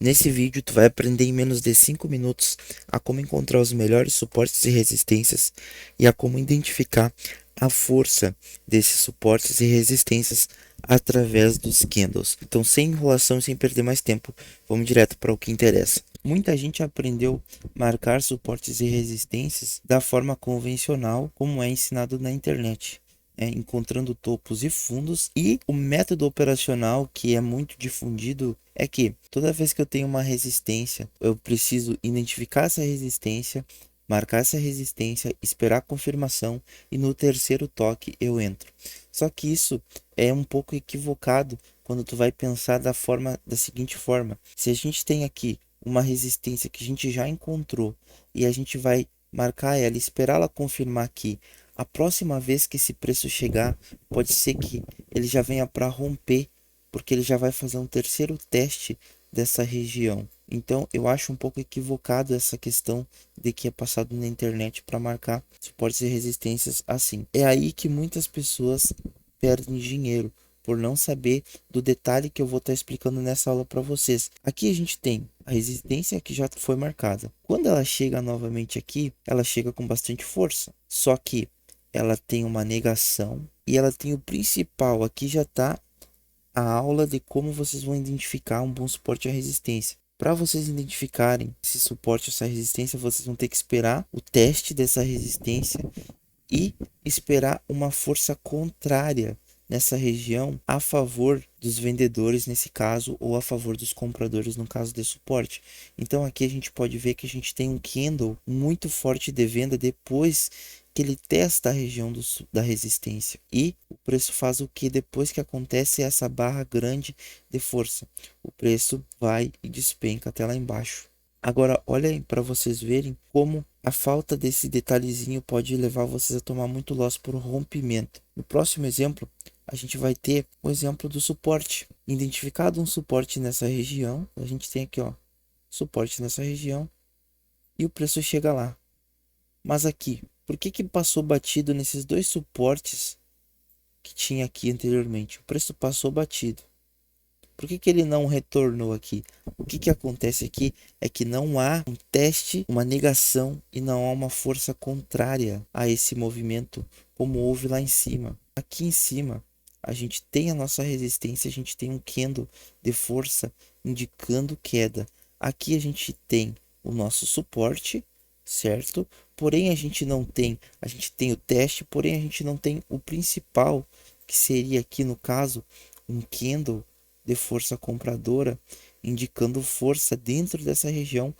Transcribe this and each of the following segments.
Nesse vídeo, tu vai aprender em menos de 5 minutos a como encontrar os melhores suportes e resistências e a como identificar a força desses suportes e resistências através dos candles. Então, sem enrolação e sem perder mais tempo, vamos direto para o que interessa. Muita gente aprendeu a marcar suportes e resistências da forma convencional, como é ensinado na internet. Encontrando topos e fundos, e o método operacional que é muito difundido é que toda vez que eu tenho uma resistência, eu preciso identificar essa resistência, marcar essa resistência, esperar a confirmação e no terceiro toque eu entro. Só que isso é um pouco equivocado quando tu vai pensar da seguinte forma: se a gente tem aqui uma resistência que a gente já encontrou e a gente vai marcar ela, esperar ela confirmar aqui, a próxima vez que esse preço chegar, pode ser que ele já venha para romper, porque ele já vai fazer um terceiro teste dessa região. Então, eu acho um pouco equivocado essa questão de que é passado na internet para marcar suportes e resistências assim. É aí que muitas pessoas perdem dinheiro, por não saber do detalhe que eu vou estar explicando nessa aula para vocês. Aqui a gente tem a resistência que já foi marcada. Quando ela chega novamente aqui, ela chega com bastante força. Só que ela tem uma negação e ela tem o principal. Aqui já está a aula de como vocês vão identificar um bom suporte à resistência. Para vocês identificarem esse suporte, essa resistência, vocês vão ter que esperar o teste dessa resistência e esperar uma força contrária nessa região a favor dos vendedores nesse caso, ou a favor dos compradores no caso de suporte. Então aqui a gente pode ver que a gente tem um candle muito forte de venda depois que ele testa a região da resistência, e o preço faz o que depois que acontece essa barra grande de força, o preço vai e despenca até lá embaixo. Agora, olhem para vocês verem como a falta desse detalhezinho pode levar vocês a tomar muito loss por rompimento. No próximo exemplo, a gente vai ter o exemplo do suporte. Identificado um suporte nessa região, a gente tem aqui, ó, suporte nessa região e o preço chega lá. Mas aqui, por que que passou batido nesses dois suportes que tinha aqui anteriormente? O preço passou batido. Por que que ele não retornou aqui? O que que acontece aqui é que não há um teste, uma negação e não há uma força contrária a esse movimento, como houve lá em cima. Aqui em cima, a gente tem a nossa resistência, a gente tem um candle de força indicando queda. Aqui a gente tem o nosso suporte, certo? Porém a gente tem o teste, porém a gente não tem o principal, que seria aqui no caso um candle de força compradora, indicando força dentro dessa região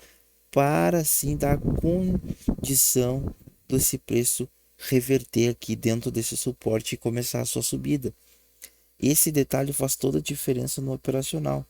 para assim dar condição desse preço reverter aqui dentro desse suporte e começar a sua subida. Esse detalhe faz toda a diferença no operacional.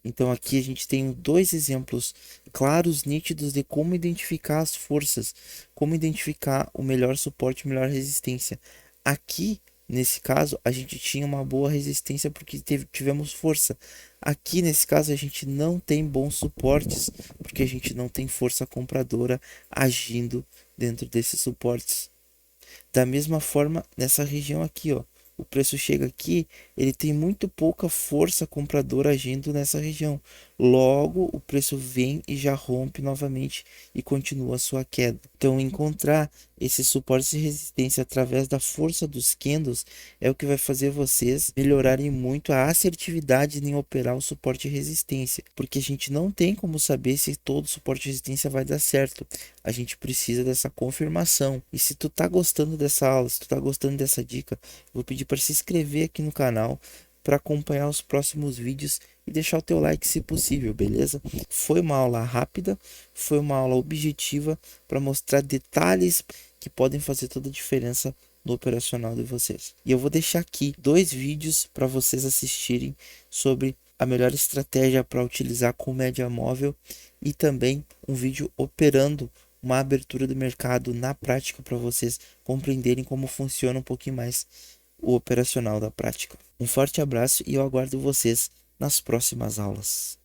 Então aqui a gente tem dois exemplos claros, nítidos de como identificar as forças, como identificar o melhor suporte, melhor resistência. Aqui, nesse caso, a gente tinha uma boa resistência porque tivemos força. Aqui, nesse caso, a gente não tem bons suportes porque a gente não tem força compradora agindo dentro desses suportes. Da mesma forma, nessa região aqui, ó, o preço chega aqui, ele tem muito pouca força compradora agindo nessa região. Logo, o preço vem e já rompe novamente e continua a sua queda. Então, encontrar esse suporte e resistência através da força dos candles é o que vai fazer vocês melhorarem muito a assertividade em operar o suporte e resistência, porque a gente não tem como saber se todo suporte e resistência vai dar certo. A gente precisa dessa confirmação. E se tu tá gostando dessa aula, se tu tá gostando dessa dica, vou pedir para se inscrever aqui no canal para acompanhar os próximos vídeos e deixar o teu like se possível, beleza? Foi uma aula rápida, foi uma aula objetiva para mostrar detalhes que podem fazer toda a diferença no operacional de vocês. E eu vou deixar aqui dois vídeos para vocês assistirem sobre a melhor estratégia para utilizar com média móvel e também um vídeo operando uma abertura do mercado na prática para vocês compreenderem como funciona um pouquinho mais o operacional da prática. Um forte abraço e eu aguardo vocês nas próximas aulas.